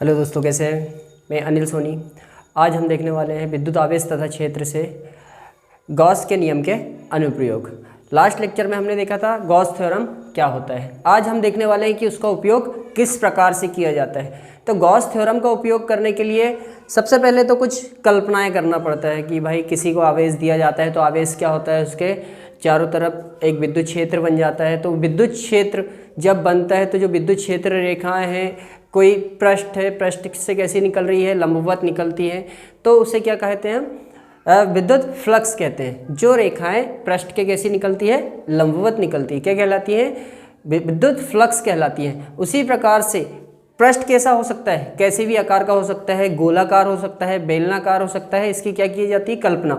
Hello दोस्तों, कैसे हैं? मैं अनिल सोनी। आज हम देखने वाले हैं विद्युत आवेश तथा क्षेत्र से गॉस के नियम के अनुप्रयोग। लास्ट लेक्चर में हमने देखा था गॉस थ्योरम क्या होता है। आज हम देखने वाले हैं कि उसका उपयोग किस प्रकार से किया जाता है। तो गॉस थ्योरम का उपयोग करने के लिए सबसे पहले तो कुछ कल्पनाएं करना पड़ता है कि भाई किसी को आवेश दिया जाता है तो आवेश क्या होता है, उसके चारों तरफ एक विद्युत क्षेत्र बन जाता है। तो विद्युत क्षेत्र जब बनता है तो जो विद्युत क्षेत्र रेखाएं हैं, कोई पृष्ठ है, पृष्ठ से कैसी निकल रही है, लंबवत निकलती है, तो उसे क्या कहते हैं, विद्युत फ्लक्स कहते हैं। जो रेखाएं पृष्ठ के कैसी निकलती है, लंबवत निकलती है, क्या कहलाती है, विद्युत फ्लक्स कहलाती है। उसी प्रकार से पृष्ठ कैसा हो सकता है, कैसे भी आकार का हो सकता है, गोलाकार हो सकता है, बेलनाकार हो सकता है, इसकी क्या की जाती है, कल्पना।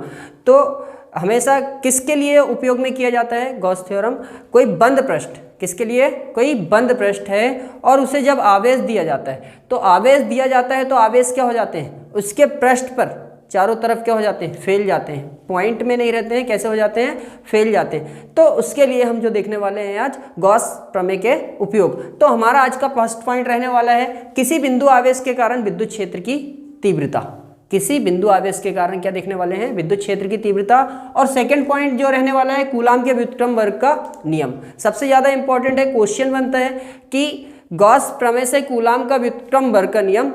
तो हमेशा किसके लिए उपयोग में किया जाता है गॉस थ्योरम, कोई बंद पृष्ठ, किसके लिए, कोई बंद पृष्ठ है और उसे जब आवेश दिया जाता है तो आवेश दिया जाता है तो आवेश क्या हो जाते हैं, उसके पृष्ठ पर चारों तरफ क्या हो जाते हैं, फैल जाते हैं, पॉइंट में नहीं रहते हैं, कैसे हो जाते हैं, फैल जाते हैं। तो उसके लिए हम जो देखने वाले हैं आज गॉस प्रमेय के उपयोग। तो हमारा आज का फर्स्ट पॉइंट रहने वाला है किसी बिंदु आवेश के कारण विद्युत क्षेत्र की तीव्रता। किसी बिंदु आवेश के कारण क्या देखने वाले हैं, विद्युत क्षेत्र की तीव्रता। और सेकंड पॉइंट जो रहने वाला है कूलाम के व्युत्क्रम वर्ग का नियम। सबसे ज्यादा इंपॉर्टेंट है, क्वेश्चन बनता है कि गॉस प्रमेय से कूलाम का व्युत्क्रम वर्ग का नियम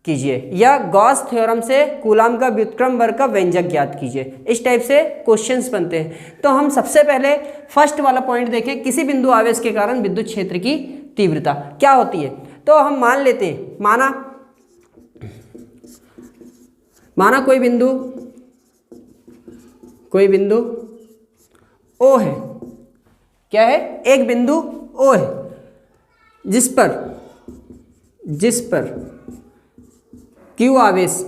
कीजिए या गॉस थ्योरम से कूलाम का व्युत्क्रम वर्ग का व्यंजक ज्ञात कीजिए। इस टाइप से क्वेश्चंस बनते हैं। तो हम सबसे पहले फर्स्ट वाला पॉइंट देखें, किसी बिंदु आवेश के कारण विद्युत क्षेत्र की तीव्रता क्या होती है। तो हम मान लेते हैं, माना कोई बिंदु O है, क्या है, एक बिंदु O है जिस पर Q आवेश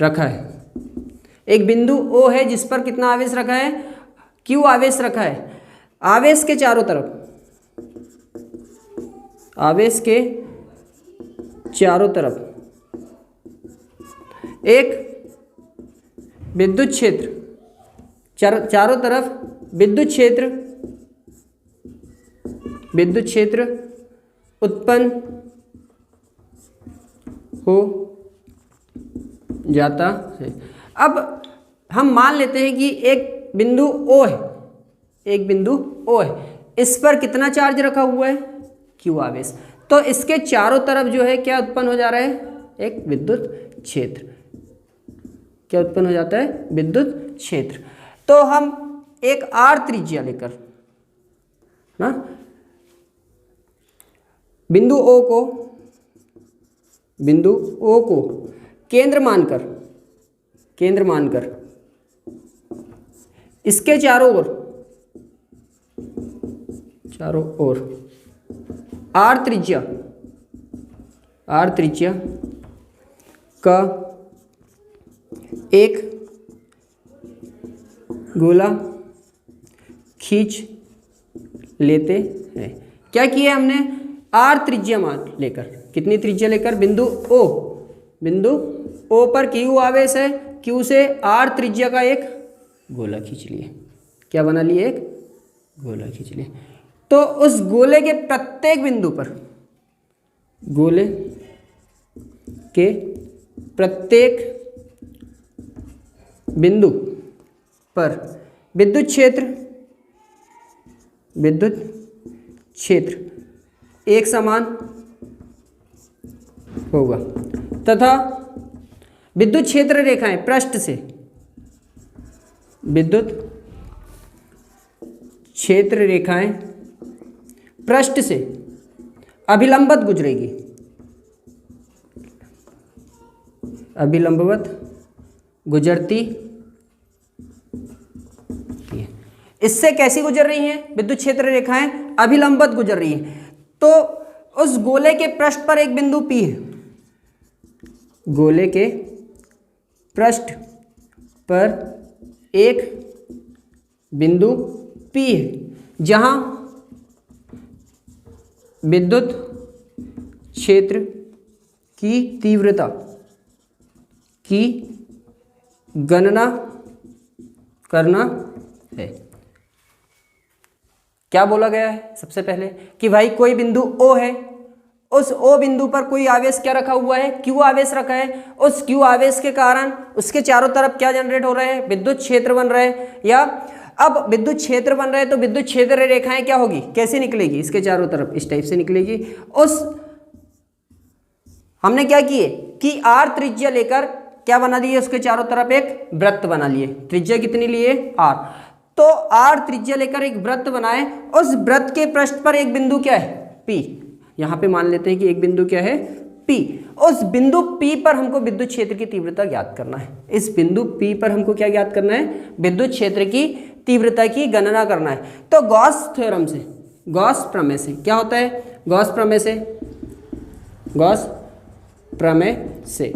रखा है। एक बिंदु O है जिस पर कितना आवेश रखा है, Q आवेश रखा है। आवेश के चारों तरफ एक विद्युत क्षेत्र, चारों तरफ विद्युत क्षेत्र उत्पन्न हो जाता है। अब हम मान लेते हैं कि एक बिंदु O है, इस पर कितना चार्ज रखा हुआ है, Q आवेश। तो इसके चारों तरफ जो है क्या उत्पन्न हो जा रहा है, एक विद्युत क्षेत्र। क्या उत्पन्न हो जाता है, विद्युत क्षेत्र। तो हम एक R त्रिज्या लेकर ना बिंदु O को केंद्र मानकर इसके चारों ओर R त्रिज्या का एक गोला खींच लेते हैं। क्या किया हमने, R त्रिज्या मान लेकर, कितनी त्रिज्या लेकर, बिंदु O पर Q आवेश है, Q से R त्रिज्या का एक गोला खींच लिए। क्या बना लिए, एक गोला खींच लिए। तो उस गोले के प्रत्येक बिंदु पर, गोले के प्रत्येक बिंदु पर विद्युत क्षेत्र एक समान होगा तथा विद्युत क्षेत्र रेखाएं पृष्ठ से, विद्युत क्षेत्र रेखाएं पृष्ठ से अभिलंबवत गुजरती है। इससे कैसी गुजर रही हैं, विद्युत क्षेत्र रेखाएं अभिलंबवत गुजर रही हैं। तो उस गोले के पृष्ठ पर एक बिंदु P है, गोले के पृष्ठ पर एक बिंदु P है जहां विद्युत क्षेत्र की तीव्रता की गणना करना है। क्या बोला गया है सबसे पहले कि भाई कोई बिंदु O है, उस O बिंदु पर कोई आवेश क्या रखा हुआ है, Q आवेश रखा है। उस Q आवेश के कारण उसके चारों तरफ क्या जनरेट हो रहे हैं, विद्युत क्षेत्र बन रहे हैं। या अब विद्युत क्षेत्र बन रहे हैं तो विद्युत क्षेत्र रेखाएं क्या होगी, कैसे निकलेगी, इसके चारों तरफ इस टाइप से निकलेगी। उस हमने क्या किए कि R त्रिज्या लेकर क्या बना दिए, उसके चारों तरफ एक वृत्त बना लिए। त्रिज्या कितनी लिए, R। तो R त्रिज्या लेकर एक वृत्त बनाए, उस वृत्त के पृष्ठ पर एक बिंदु क्या है, P। यहां पे मान लेते हैं कि एक बिंदु क्या है, P। उस बिंदु P पर हमको विद्युत क्षेत्र की तीव्रता ज्ञात करना है। इस बिंदु P पर हमको क्या ज्ञात करना है, विद्युत क्षेत्र की तीव्रता की गणना करना है। तो गॉस थ्योरम से, गॉस प्रमेय से क्या होता है, गॉस प्रमेय से, गॉस प्रमेय से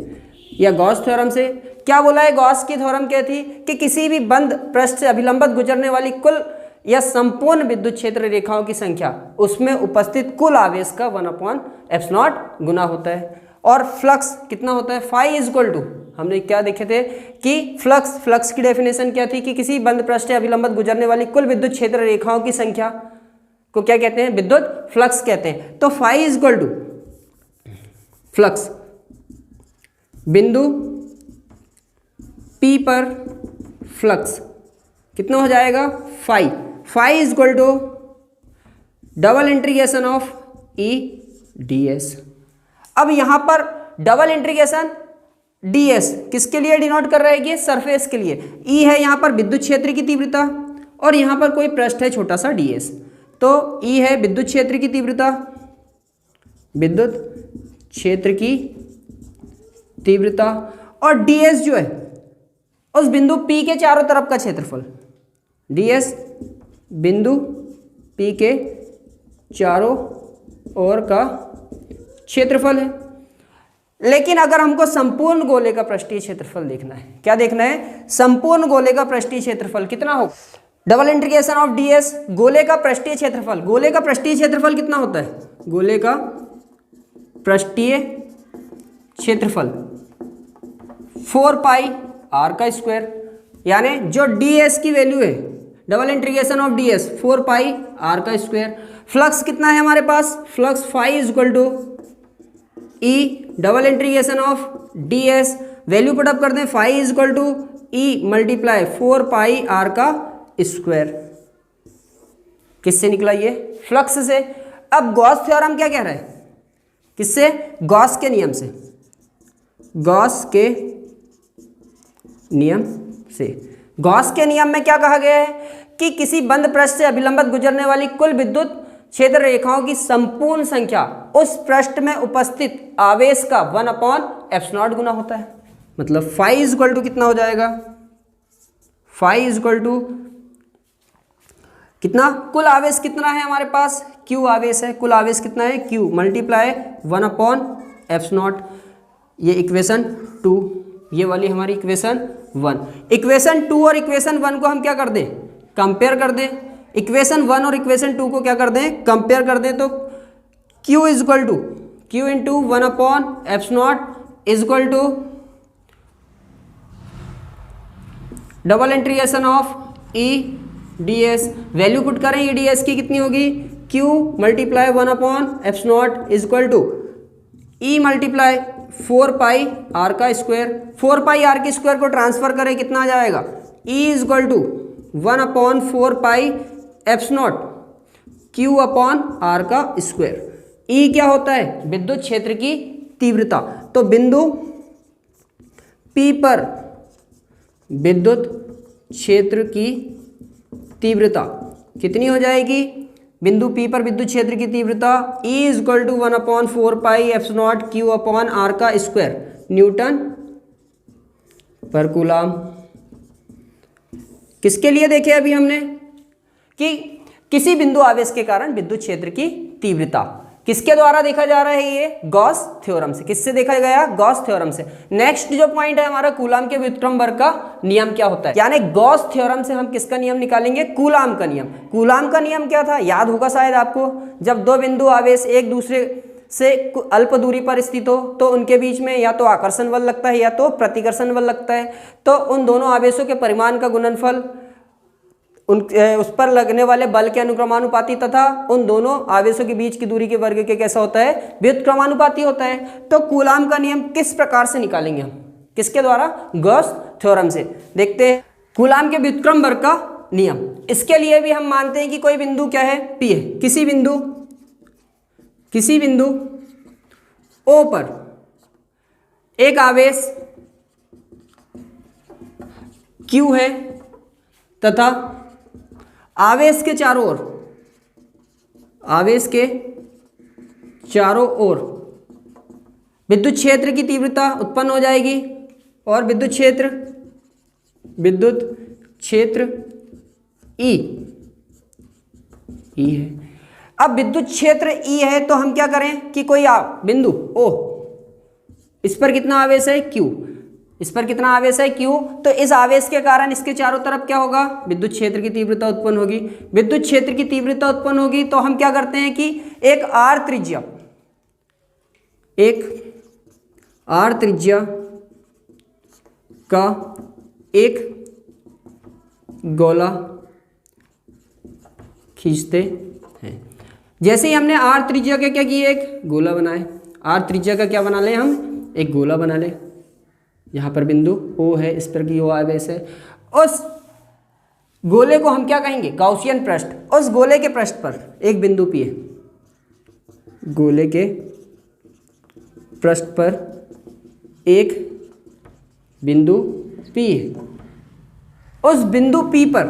या गॉस थ्योरम से क्या बोला है, गॉस की थ्योरम क्या थी कि किसी भी बंद पृष्ठ से अभिलंबित गुजरने वाली कुल या संपूर्ण विद्युत क्षेत्र रेखाओं की संख्या उसमें उपस्थित कुल आवेश का 1/ε0 गुना होता है। और फ्लक्स कितना होता है, फाई इज इक्वल टू, हमने क्या देखे थे कि फ्लक्स की डेफिनेशन क्या थी कि किसी बंद पृष्ठ से अभिलंबित गुजरने वाली कुल विद्युत क्षेत्र रेखाओं की संख्या को क्या कहते हैं, विद्युत फ्लक्स कहते हैं। तो phi is equal to flux बिंदु P पर फ्लक्स कितना हो जाएगा, phi is equal to double integration of E ds। अब यहां पर डबल इंटीग्रेशन ds किसके लिए डिनोट कर रहा है, ये सरफेस के लिए। E है यहां पर विद्युत क्षेत्र की तीव्रता और यहां पर कोई पृष्ठ है छोटा सा ds। तो E है विद्युत क्षेत्र की तीव्रता, विद्युत क्षेत्र की तीव्रता, और ds जो है उस बिंदु P के चारों तरफ का क्षेत्रफल। ds बिंदु P के चारों ओर का क्षेत्रफल है। लेकिन अगर हमको संपूर्ण गोले का पृष्ठीय क्षेत्रफल देखना है, क्या देखना है, संपूर्ण गोले का पृष्ठीय क्षेत्रफल कितना हो, डबल इंटीग्रेशन ऑफ ds गोले का पृष्ठीय क्षेत्रफल। गोले का पृष्ठीय क्षेत्रफल कितना होता है, गोले का पृष्ठीय क्षेत्रफल 4πr², यानी जो ds की वैल्यू है, double integration of ds 4πr²। Flux कितना है हमारे पास, flux phi is equal to E double integration of ds, value put up कर दें, phi is equal to E multiply 4πr²। किससे निकला ये, फ्लक्स से। अब गॉस थ्योरम क्या कह रहा है, किससे, गॉस के नियम से, गॉस के नियम से। गॉस के नियम में क्या कहा गया है कि किसी बंद पृष्ठ से अभिलंबित गुजरने वाली कुल विद्युत क्षेत्र रेखाओं की संपूर्ण संख्या उस पृष्ठ में उपस्थित आवेश का 1/ε0 गुना होता है। मतलब फाई इज इक्वल टू कितना हो जाएगा, फाई इज इक्वल टू कितना, कुल आवेश कितना है हमारे पास, Q आवेश है, कुल आवेश कितना है Q मल्टीप्लाई 1/ε0। ये इक्वेशन 2, ये वाली हमारी इक्वेशन 1। इक्वेशन 2 और इक्वेशन 1 को हम क्या कर दें, कंपेयर कर दें। इक्वेशन 1 और इक्वेशन 2 को क्या कर दें, कंपेयर कर दें। तो Q is equal to Q into 1/ε0 is equal to double integration of E ds, value put करें E ds की कितनी होगी, Q multiply 1/ε0 is equal to E multiply 4πr²। 4πr² को ट्रांसफर करें कितना आ जाएगा, E is equal to 1/4πε0 Q/r²। E क्या होता है, विद्युत क्षेत्र की तीव्रता। तो बिंदु P पर विद्युत क्षेत्र की तीव्रता कितनी हो जाएगी, बिंदु P पर विद्युत क्षेत्र की तीव्रता E is equal to 1/4πε0 Q/r², newton पर कूलम। किसके लिए देखे अभी हमने कि किसी बिंदु आवेश के कारण विद्युत क्षेत्र की तीव्रता किसके द्वारा देखा जा रहा है, ये गॉस थ्योरम से। किससे देखा गया, गॉस थ्योरम से। नेक्स्ट जो पॉइंट है हमारा, कूलम के व्युत्क्रम वर्ग का नियम क्या होता है, यानी गॉस थ्योरम से हम किसका नियम निकालेंगे, कूलम का नियम। कूलम का नियम क्या था, याद होगा शायद आपको, जब दो बिंदु आवेश एक दूसरे से अल्प दूरी पर स्थित हो तो उनके बीच में या तो आकर्षण बल लगता है या तो प्रतिकर्षण बल लगता है। तो उन दोनों आवेशों के परिमाण का गुणनफल उस पर लगने वाले बल के अनुक्रमानुपाती तथा उन दोनों आवेशों के बीच की दूरी के वर्ग के कैसा होता है, व्युत्क्रमानुपाती होता है। तो कूलाम का नियम किस प्रकार से निकालेंगे हम, किसके द्वारा, गॉस थ्योरम से। देखते हैं कूलाम के व्युत्क्रम वर्ग का नियम। इसके लिए भी हम मानते हैं कि कोई बिंदु क्या है, P है। किसी बिंदु O पर एक आवेश Q है तथा आवेश के चारों ओर विद्युत क्षेत्र की तीव्रता उत्पन्न हो जाएगी और विद्युत क्षेत्र E है। अब विद्युत क्षेत्र E है तो हम क्या करें कि कोई बिंदु O, इस पर कितना आवेश है, Q, इस पर कितना आवेश है, Q। तो इस आवेश के कारण इसके चारों तरफ क्या होगा, विद्युत क्षेत्र की तीव्रता उत्पन्न होगी। विद्युत क्षेत्र की तीव्रता उत्पन्न होगी तो हम क्या करते हैं कि एक R त्रिज्या का एक गोला खींचते हैं। जैसे ही हमने R त्रिज्या का क्या किया, एक गोला बनाए। R त्रिज्या का क्या बना ले हम, एक गोला बना ले। यहाँ पर बिंदु O है, इस पर की O आवेश है। उस गोले को हम क्या कहेंगे, गाउसियन पृष्ठ। उस गोले के पृष्ठ पर एक बिंदु P है, गोले के पृष्ठ पर एक बिंदु P है। उस बिंदु P पर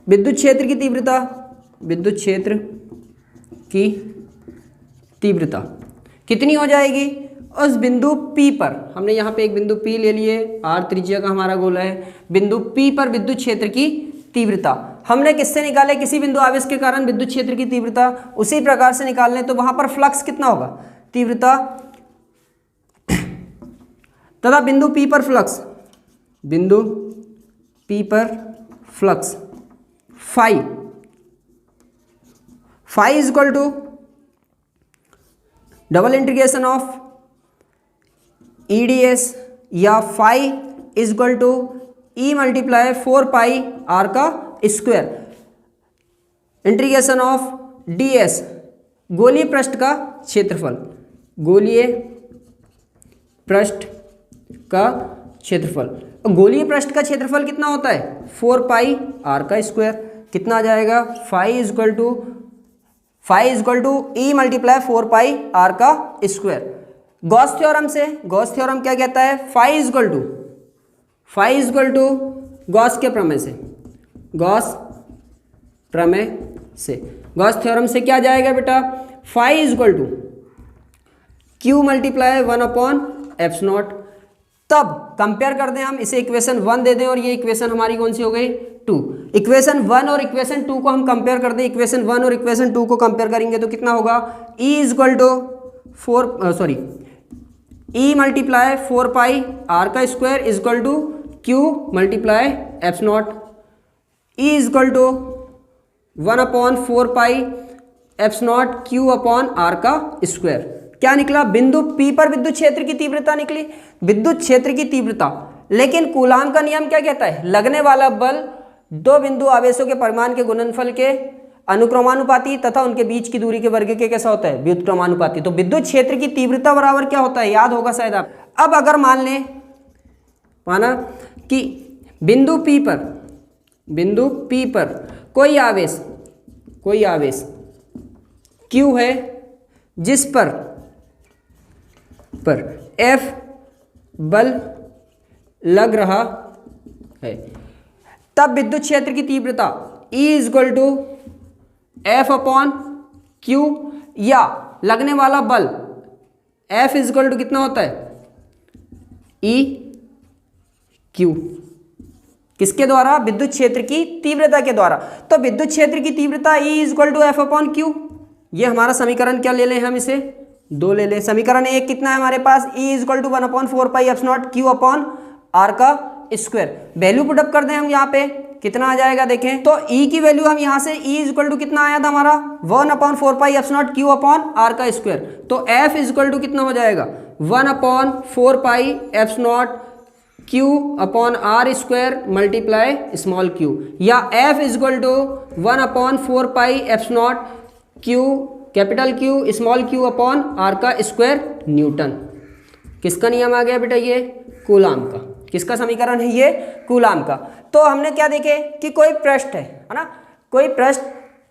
विद्युत क्षेत्र की तीव्रता कितनी हो जाएगी। उस बिंदु P पर, हमने यहाँ पे एक बिंदु P ले लिए, R त्रिज्या का हमारा गोला है। बिंदु P पर विद्युत क्षेत्र की तीव्रता हमने किससे निकाले, किसी बिंदु आवेश के कारण विद्युत क्षेत्र की तीव्रता। उसी प्रकार से निकालने तो वहां पर फ्लक्स कितना होगा, तीव्रता तथा बिंदु P पर flux phi is equal to double integration of EDS या phi is equal to E multiply 4 pi R का स्क्वायर इंटीग्रेशन ऑफ DS गोलीय पृष्ठ का क्षेत्रफल, गोलीय पृष्ठ का क्षेत्रफल कितना होता है, 4 पाई R का स्क्वायर। कितना आ जाएगा, phi is equal to E multiply 4 pi R का स्क्वायर। गॉस थ्योरम क्या कहता है, phi is equal to Gauss theorem से क्या जाएगा बेटा, phi is equal to Q multiply 1/ε0। तब कंपेयर कर दें हम, इसे इक्वेशन 1 दे दें और ये इक्वेशन हमारी कौन सी हो गई, 2। इक्वेशन 1 और इक्वेशन 2 को हम कंपेयर कर दें। इक्वेशन 1 और इक्वेशन 2 को कंपेयर करेंगे तो कितना होगा, E मल्टीप्लाई 4 पाई R का square is equal to Q multiply ε0। E is equal to 1/4 pi ε0 Q upon R का स्क्वायर। क्या निकला, बिंदु P पर विद्युत क्षेत्र की तीव्रता निकली, विद्युत क्षेत्र की तीव्रता। लेकिन कूलाम का नियम क्या कहता है, लगने वाला बल दो बिंदु आवेशों के परिमाण के गुणनफल के अनुक्रमानुपाती तथा उनके बीच की दूरी के वर्ग के कैसा होता है, व्युत्क्रमानुपाती। तो विद्युत क्षेत्र की तीव्रता बराबर क्या होता है, याद होगा शायद आप। अब अगर माना कि बिंदु P पर कोई आवेश Q है जिस पर F बल लग रहा है, तब विद्युत क्षेत्र की तीव्रता E is equal to F upon Q, या लगने वाला बल F इज इक्वल टू कितना होता है, E Q। किसके द्वारा, विद्युत क्षेत्र की तीव्रता के द्वारा। तो विद्युत क्षेत्र की तीव्रता E is equal to F upon Q। ये हमारा समीकरण क्या ले लें हम, इसे 2 ले लें। समीकरण 1 कितना है हमारे पास, E is equal to 1/4 pi ε0 Q upon R का स्क्वायर। वैल्यू पुटअप कर दें हम यहाँ पे, कितना आ जाएगा देखें तो E की वैल्यू हम यहाँ से E इज इक्वल टू कितना आया था हमारा 1/4 पाई ε0 Q अपॉन R का स्क्वायर। तो F इज इक्वल टू कितना हो जाएगा, 1/4π/ε0 Q upon R square multiply small q, या F is equal to 1/4π/ε0 Q capital Q small q upon R का स्क्वायर न्यूटन। किसका नियम आ गया बेटा? ये कूलाम का। किसका समीकरण है ये? कूलाम का। तो हमने क्या देखे कि कोई पृष्ठ है ना, कोई पृष्ठ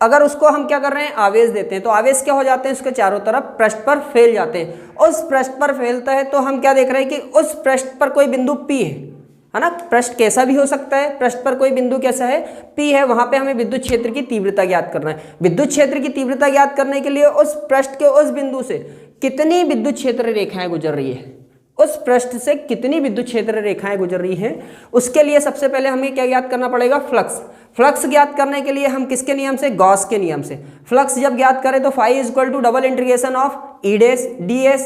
अगर उसको हम क्या कर रहे हैं, आवेश देते हैं, तो आवेश क्या हो जाते हैं, उसके चारों तरफ पृष्ठ पर फैल जाते हैं। उस पृष्ठ पर फैलता है तो हम क्या देख रहे हैं कि उस पृष्ठ पर कोई बिंदु P है ना, पृष्ठ कैसा भी हो सकता है, पृष्ठ पर कोई बिंदु कैसा है, P है, वहां पे हमें विद्युत क्षेत्र की तीव्रता ज्ञात करना है। विद्युत क्षेत्र की तीव्रता ज्ञात करने के लिए उस पृष्ठ के उस बिंदु से कितनी विद्युत क्षेत्र रेखाएं गुजर रही है, उस पृष्ठ से कितनी विद्युत क्षेत्र रेखाएं गुजर रही हैं, उसके लिए सबसे पहले हमें क्या ज्ञात करना पड़ेगा? फ्लक्स। फ्लक्स ज्ञात करने के लिए हम किसके नियम से? गॉस के नियम से। फ्लक्स जब ज्ञात करें तो phi is equal to double integration of E dash ds,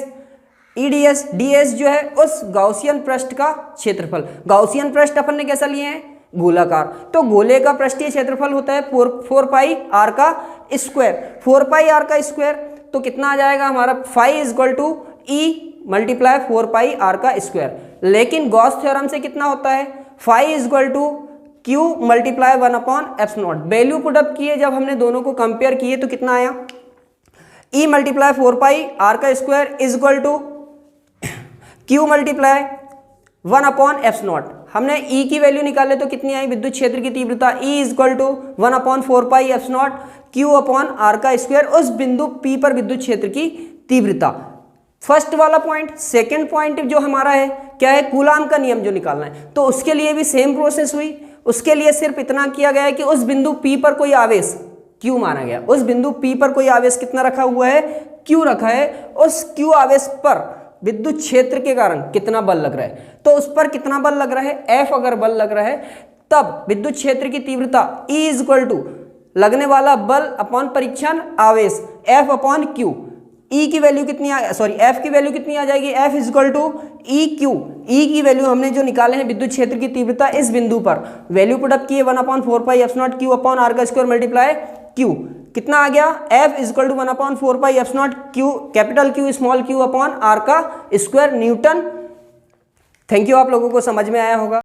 E ds जो है उस गॉसियन पृष्ठ का क्षेत्रफल। गॉसियन पृष्ठ अपन ने कैसा लिए हैं? गोलाकार। तो गोले का पृष्ठीय क्षेत्रफल होता है 4πr का स्क्वायर। 4πr का स्क्वायर तो कितना आ जाएगा हमारा? Phi is equal to E multiply 4πr का स्क्वायर। लेकिन गॉस थ्योरम से कितना होता है? Phi is equal to Q multiply 1/ε0। Value put up किए, जब हमने दोनों को कंपेयर किए तो कितना आया? E मल्टीप्लाई 4πr का square is equal to Q multiply 1/ε0। हमने E की वैल्यू निकाले तो कितनी आई? विद्युत क्षेत्र की तीव्रता E is equal to 1/4πε0 Q upon R का स्क्वायर, उस बिंदु P पर विद्युत क्षेत्र की तीव्रता। फर्स्ट वाला पॉइंट। सेकंड पॉइंट जो हमारा है क्या है? कूलाम का नियम जो निकालना है, तो उसके लिए भी सेम प्रोसेस हुई। उसके लिए सिर्फ इतना किया गया है कि उस बिंदु P पर कोई आवेश Q माना गया, उस बिंदु P पर कोई आवेश कितना रखा हुआ है? Q रखा है। उस Q आवेश पर विद्युत क्षेत्र के कारण कितना बल लग रहा है, तो उस पर कितना बल लग रहा है? F अगर बल लग रहा है तब विद्युत क्षेत्र की तीव्रता E इज इक्वल टू लगने वाला बल अपॉन परीक्षण आवेश F अपॉन Q। E की वैल्यू कितनी F की वैल्यू कितनी आ जाएगी? F is equal to EQ। E की वैल्यू हमने जो निकाले हैं विद्युत क्षेत्र की तीव्रता इस बिंदु पर, वैल्यू पुटअप किए 1/4πε0 Q अपॉन आर का स्क्वायर मल्टीप्लाई Q। कितना आ गया? F is equal to 1/4πε0 Q capital Q small q upon R का स्क्वायर न्यूटन। थैंक यू, आप लोगों को समझ में आया होगा।